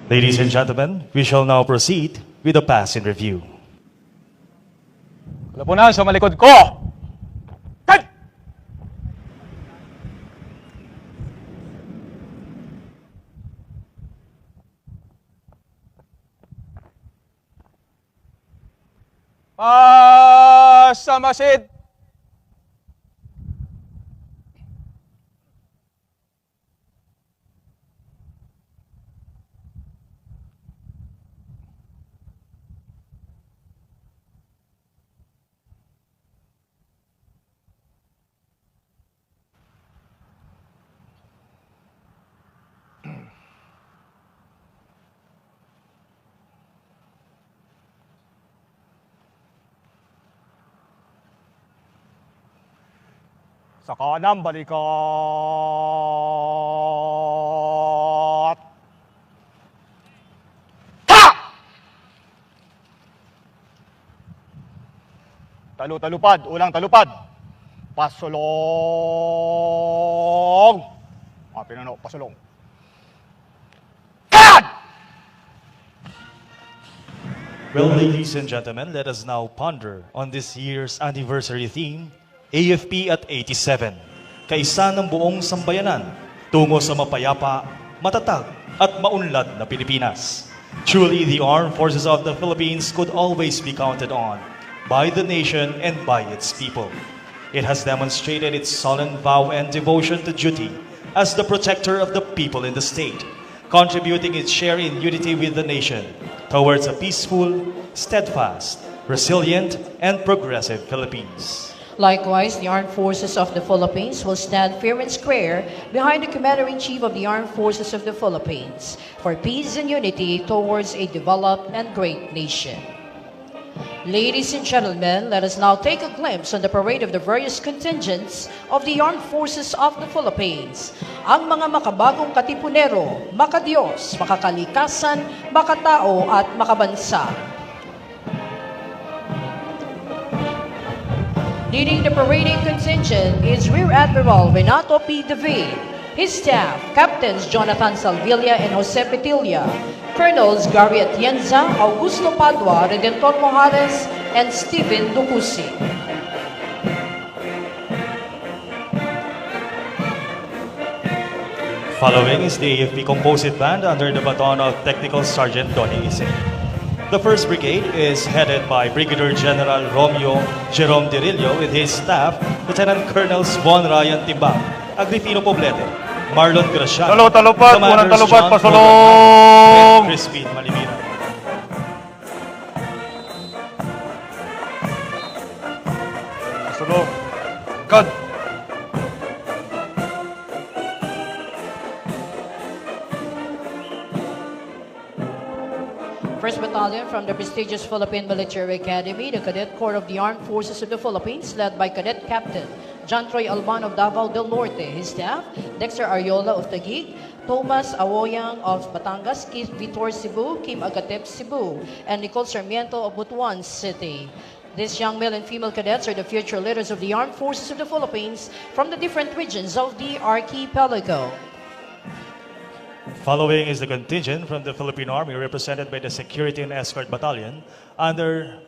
Ladies and gentlemen, we shall now proceed with the pass in review. Lapunan sa malikod ko! Cut! Pasamasid! Sa kanang balikat. Ha! Talupad, ulang talupad. Pasulong. Pinano, pasulong. God! Well, ladies and gentlemen, let us now ponder on this year's anniversary theme, AFP at 87, kaisa ng buong sambayanan, tungo sa mapayapa, matatag, at maunlad na Pilipinas. Truly, the armed forces of the Philippines could always be counted on by the nation and by its people. It has demonstrated its solemn vow and devotion to duty as the protector of the people in the state, contributing its share in unity with the nation towards a peaceful, steadfast, resilient, and progressive Philippines. Likewise, the Armed Forces of the Philippines will stand fair and square behind the Commander-in-Chief of the Armed Forces of the Philippines for peace and unity towards a developed and great nation. Ladies and gentlemen, let us now take a glimpse on the parade of the various contingents of the Armed Forces of the Philippines. Ang mga makabagong katipunero, makadiyos, makakalikasan, makatao at makabansa. Leading the parading contingent is Rear Admiral Renato P. David, his staff, Captains Jonathan Salvilla and Jose Petilla, Colonels Gary Atienza, Augusto Padua, Redentor Mojares, and Stephen Ducusi. Following is the AFP Composite Band under the baton of Technical Sergeant Donnie Ise. The 1st Brigade is headed by Brigadier General Romeo Jerome Dirillo with his staff, Lieutenant Colonels Von Ryan Timbang, Agripino Poblete, Marlon Graciano, Talupad, unang talupad, John pasulong! Morgan, and Crispin Malimira. Pasulong. God! First Battalion from the prestigious Philippine Military Academy, the Cadet Corps of the Armed Forces of the Philippines, led by Cadet Captain John Troy Alban of Davao del Norte, his staff, Dexter Ariola of Taguig, Thomas Awoyang of Batangas, Keith Vitor Cebu, Kim Agatep Cebu, and Nicole Sarmiento of Butuan City. These young male and female cadets are the future leaders of the Armed Forces of the Philippines from the different regions of the archipelago. Following is the contingent from the Philippine Army represented by the Security and Escort Battalion under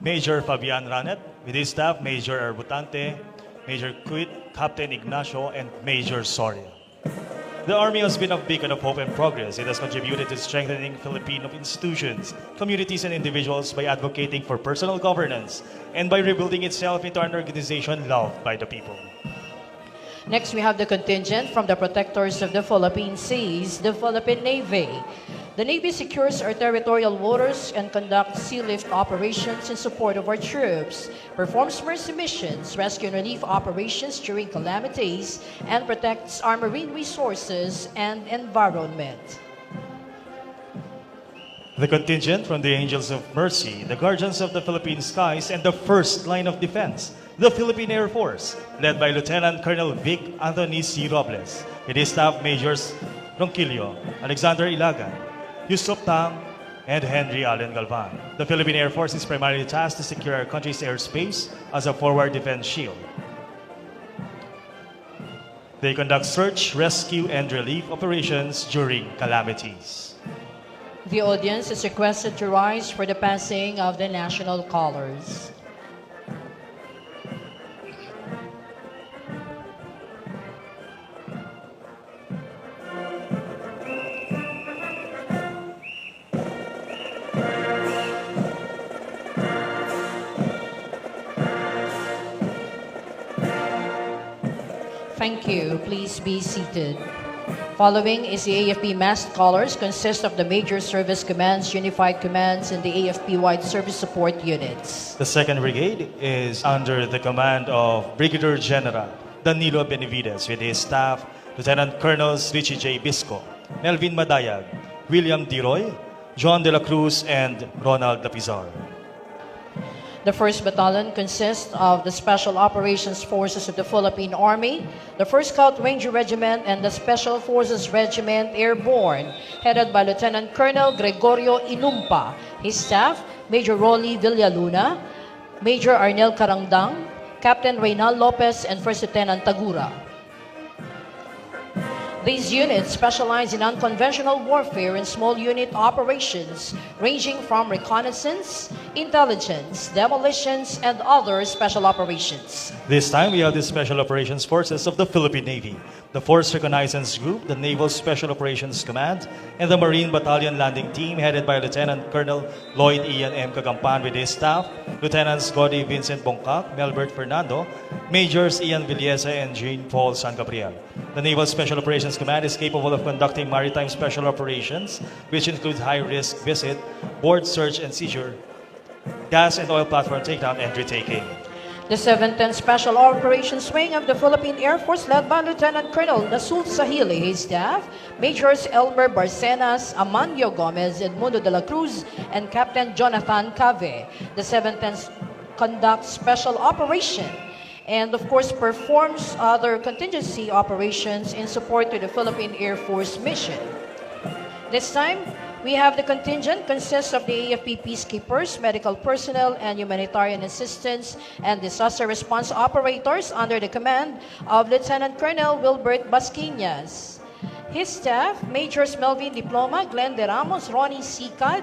Major Fabian Ranet, with his staff Major Arbutante, Major Quit, Captain Ignacio, and Major Soria. The Army has been a beacon of hope and progress. It has contributed to strengthening Filipino institutions, communities, and individuals by advocating for personal governance and by rebuilding itself into an organization loved by the people. Next, we have the contingent from the Protectors of the Philippine Seas, the Philippine Navy. The Navy secures our territorial waters and conducts sea lift operations in support of our troops, performs mercy missions, rescue and relief operations during calamities, and protects our marine resources and environment. The contingent from the Angels of Mercy, the Guardians of the Philippine Skies, and the first line of defense, the Philippine Air Force, led by Lieutenant Colonel Vic Anthony C. Robles, with his staff Majors Ronquillo, Alexander Ilagan, Yusuf Tang, and Henry Allen Galvan. The Philippine Air Force is primarily tasked to secure our country's airspace as a forward defense shield. They conduct search, rescue, and relief operations during calamities. The audience is requested to rise for the passing of the national colors. Thank you. Please be seated. Following is the AFP massed colors, consist of the major service commands, unified commands, and the AFP-wide service support units. The 2nd Brigade is under the command of Brigadier General Danilo Benavides with his staff, Lieutenant Colonels Richie J. Bisco, Melvin Madayag, William D. Roy, John de la Cruz, and Ronald Lapizar. The 1st Battalion consists of the Special Operations Forces of the Philippine Army, the 1st Scout Ranger Regiment, and the Special Forces Regiment Airborne, headed by Lieutenant Colonel Gregorio Inumpa. His staff, Major Rolly Villaluna, Major Arnel Carangdang, Captain Reynal Lopez, and 1st Lieutenant Tagura. These units specialize in unconventional warfare and small unit operations, ranging from reconnaissance, intelligence, demolitions, and other special operations. This time, we have the Special Operations Forces of the Philippine Navy, the Force Reconnaissance Group, the Naval Special Operations Command, and the Marine Battalion Landing Team headed by Lieutenant Colonel Lloyd Ian M. Cagampan with his staff, Lieutenants Gody Vincent Bongkak, Melbert Fernando, Majors Ian Villesa, and Jean Paul San Gabriel. The Naval Special Operations Command is capable of conducting maritime special operations, which include high-risk visit, board search and seizure, gas and oil platform takedown, and retaking. The 7th and Special Operations Wing of the Philippine Air Force, led by Lieutenant Colonel Nasul Sahili, his staff, Majors Elmer Barcenas, Amandio Gomez, Edmundo de la Cruz, and Captain Jonathan Cave. The 7th and conducts special operation and, of course, performs other contingency operations in support to the Philippine Air Force mission. This time, we have the contingent consists of the AFP peacekeepers, medical personnel, and humanitarian assistance and disaster response operators under the command of Lieutenant Colonel Wilbert Basquinas. His staff, Majors Melvin Diploma, Glenn De Ramos, Ronnie Sicad,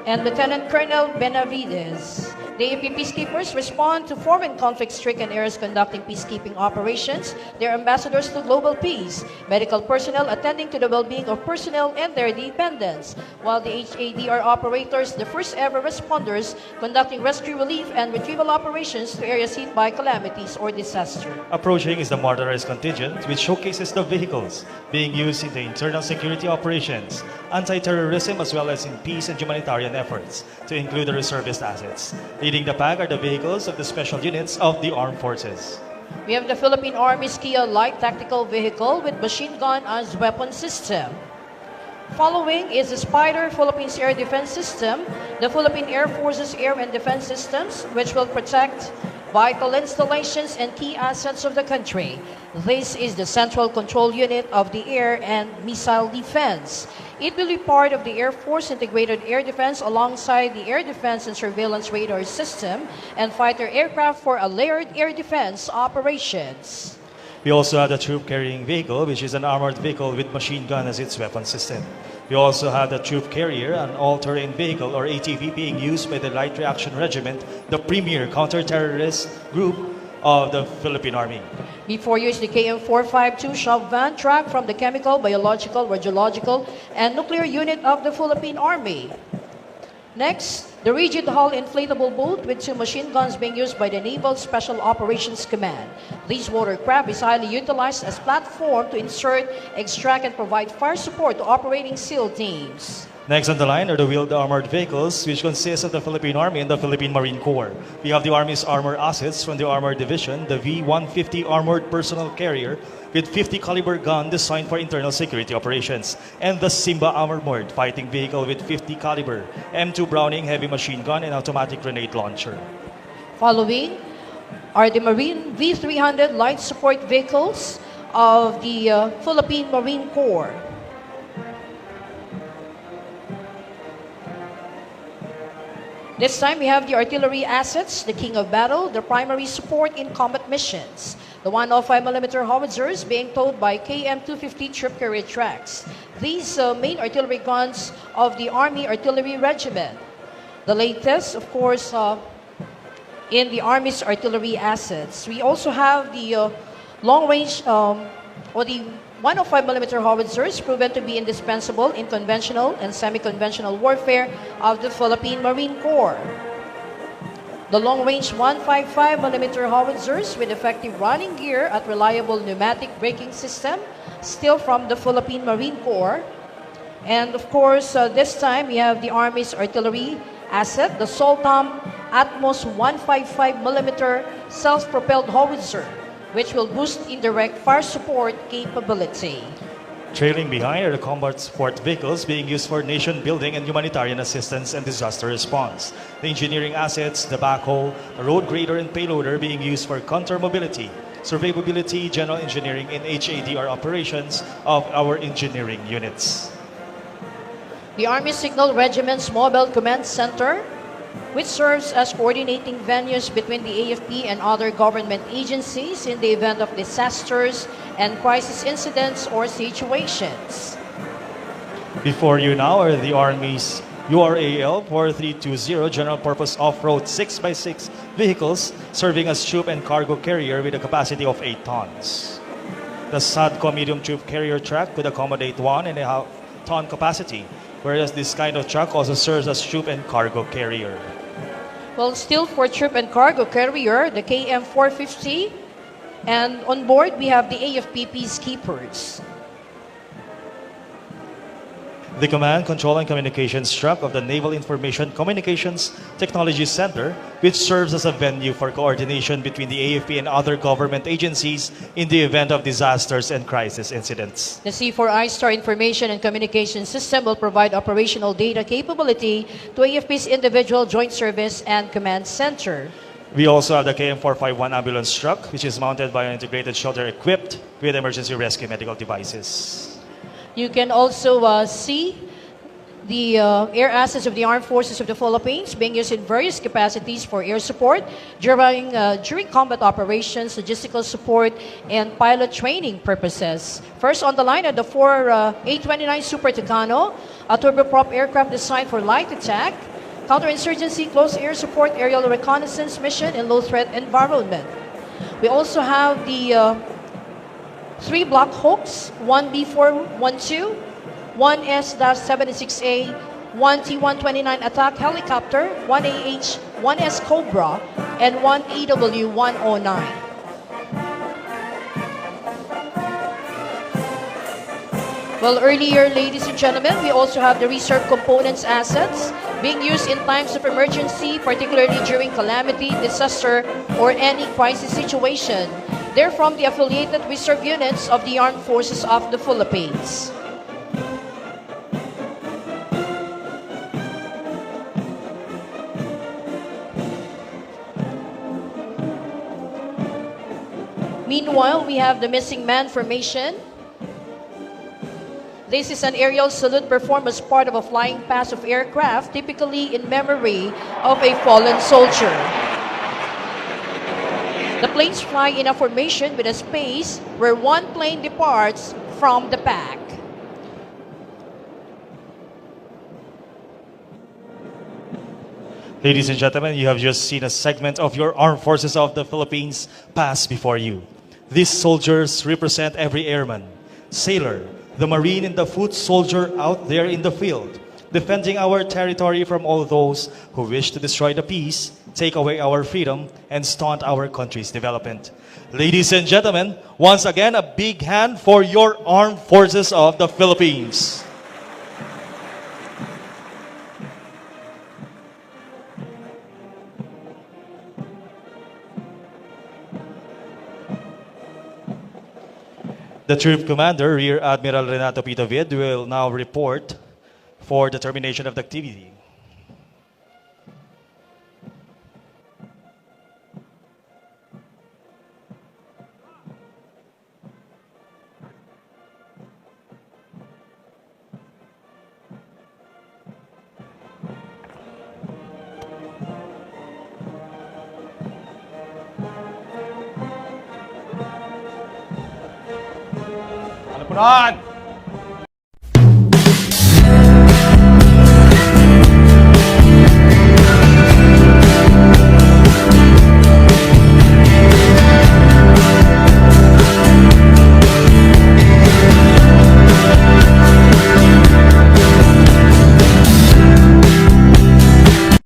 and Lieutenant Colonel Benavides. The AFP peacekeepers respond to foreign conflict-stricken areas conducting peacekeeping operations. They're ambassadors to global peace, medical personnel attending to the well-being of personnel and their dependents, while the HADR operators, the first-ever responders conducting rescue relief and retrieval operations to areas hit by calamities or disaster. Approaching is the motorized contingent, which showcases the vehicles being used in the internal security operations, anti-terrorism, as well as in peace and humanitarian efforts, to include the reservist assets. Leading the pack are the vehicles of the special units of the armed forces. We have the Philippine Army's Kia Light Tactical Vehicle with machine gun as weapon system. Following is the Spider Philippines Air Defense System, the Philippine Air Force's Air and Defense Systems, which will protect vital installations and key assets of the country. This is the central control unit of the air and missile defense. It will be part of the Air Force Integrated Air Defense alongside the Air Defense and Surveillance Radar System and fighter aircraft for a layered air defense operations. We also have the troop carrying vehicle, which is an armored vehicle with machine gun as its weapon system. We also have the troop carrier, an all-terrain vehicle or ATV being used by the Light Reaction Regiment, the premier counter-terrorist group of the Philippine Army. Before you is the KM452 shop van track from the Chemical, Biological, Radiological, and Nuclear Unit of the Philippine Army. Next, the rigid hull inflatable boat with 2 machine guns being used by the Naval Special Operations Command. This watercraft is highly utilized as platform to insert, extract, and provide fire support to operating SEAL teams. Next on the line are the wheeled armored vehicles, which consist of the Philippine Army and the Philippine Marine Corps. We have the Army's armor assets from the Armored Division, the V-150 Armored Personnel Carrier with 50 caliber gun designed for internal security operations, and the Simba Armored Fighting Vehicle with 50 caliber M2 Browning heavy machine gun and automatic grenade launcher. Following are the Marine V-300 light support vehicles of the Philippine Marine Corps. This time we have the artillery assets, the king of battle, the primary support in combat missions. The 105mm howitzers being towed by KM-250 troop carrier tracks. These main artillery guns of the Army Artillery Regiment. The latest, of course, in the Army's artillery assets. We also have the long-range or the 105mm howitzers proven to be indispensable in conventional and semi-conventional warfare of the Philippine Marine Corps. The long-range 155mm howitzers with effective running gear at reliable pneumatic braking system, still from the Philippine Marine Corps. And of course, this time we have the Army's artillery asset, the Soltam Atmos 155mm self-propelled howitzer, which will boost indirect fire support capability. Trailing behind are the combat support vehicles being used for nation building and humanitarian assistance and disaster response. The engineering assets, the backhoe, the road grader and payloader being used for counter mobility, surveyability, general engineering, and HADR operations of our engineering units. The Army Signal Regiment's Mobile Command Center, which serves as coordinating venues between the AFP and other government agencies in the event of disasters and crisis incidents or situations. Before you now are the Army's URAL 4320 General Purpose Off-Road 6x6 vehicles serving as troop and cargo carrier with a capacity of 8 tons. The SADCO medium troop carrier truck could accommodate 1.5 ton capacity, whereas this kind of truck also serves as troop and cargo carrier. Well, still for troop and cargo carrier, the KM-450, and on board we have the AFP Peacekeepers. The Command, Control, and Communications truck of the Naval Information Communications Technology Center, which serves as a venue for coordination between the AFP and other government agencies in the event of disasters and crisis incidents. The C4I Star Information and Communication System will provide operational data capability to AFP's individual joint service and command center. We also have the KM451 ambulance truck, which is mounted by an integrated shelter equipped with emergency rescue medical devices. You can also see the air assets of the Armed Forces of the Philippines being used in various capacities for air support during combat operations, logistical support, and pilot training purposes. First on the line are the 4 A-29 Super Tucano, a turboprop aircraft designed for light attack, counterinsurgency, close air support, aerial reconnaissance mission in low-threat environment. We also have the 3 Black Hawks, 1 B-412, 1 S-76A, 1 T-129 attack helicopter, 1 AH, 1 S Cobra, and 1 AW-109. Well, earlier, ladies and gentlemen, we also have the reserve components assets being used in times of emergency, particularly during calamity, disaster, or any crisis situation. They're from the affiliated reserve units of the Armed Forces of the Philippines. Meanwhile, we have the missing man formation. This is an aerial salute performed as part of a flying pass of aircraft, typically in memory of a fallen soldier. The planes fly in a formation with a space where one plane departs from the pack. Ladies and gentlemen, you have just seen a segment of your Armed Forces of the Philippines pass before you. These soldiers represent every airman, sailor, the Marine, and the foot soldier out there in the field, defending our territory from all those who wish to destroy the peace, take away our freedom, and stunt our country's development. Ladies and gentlemen, once again, a big hand for your Armed Forces of the Philippines. The Troop Commander, Rear Admiral Renato Pitovid, will now report for the termination of the activity. Unahan!